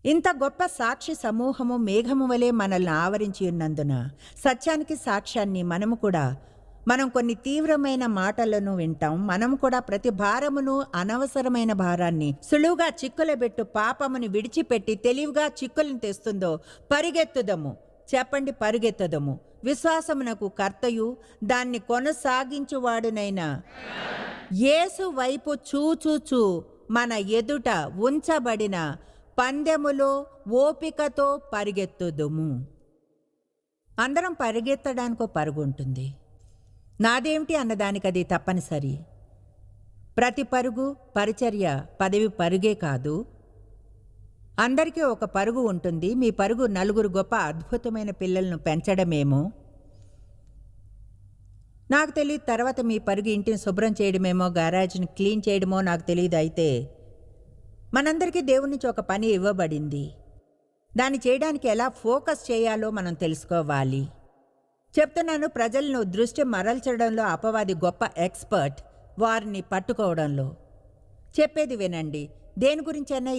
ఇంత గొప్ప సాక్షి సమూహము మేఘము వలె మనల్ని ఆవరించి ఉన్నందున సత్యానికి సాక్ష్యాన్ని మనం కొన్ని తీవ్రమైన మాటలను వింటాం. మనం కూడా ప్రతి భారమును, అనవసరమైన భారాన్ని, సులువుగా చిక్కులబెట్టు పాపముని విడిచిపెట్టి తెలివిగా చిక్కులను తెస్తుందో పరిగెత్తుదము. చెప్పండి, పరిగెత్తుదము. విశ్వాసమునకు కర్తయు దాన్ని కొనసాగించువాడునైన యేసు వైపు చూచూచు మన ఎదుట ఉంచబడిన పందెములో ఓపికతో పరిగెత్తుదుము. అందరం పరిగెత్తడానికో పరుగు ఉంటుంది. నాదేమిటి అన్నదానికి అది తప్పనిసరి. ప్రతి పరుగు పరిచర్య పదవి పరుగే కాదు. అందరికీ ఒక పరుగు ఉంటుంది. మీ పరుగు నలుగురు గొప్ప అద్భుతమైన పిల్లలను పెంచడమేమో, నాకు తెలియదు. తర్వాత మీ పరుగు ఇంటిని శుభ్రం చేయడమేమో, గ్యారేజ్ని క్లీన్ చేయడమో నాకు తెలియదు. అయితే మనందరికీ దేవుని నుంచి ఒక పని ఇవ్వబడింది. దాన్ని చేయడానికి ఎలా ఫోకస్ చేయాలో మనం తెలుసుకోవాలి. చెప్తున్నాను, ప్రజలను దృష్టి మరల్చడంలో అపవాది గొప్ప ఎక్స్పర్ట్, వారిని పట్టుకోవడంలో. చెప్పేది వినండి. దేని గురించైనా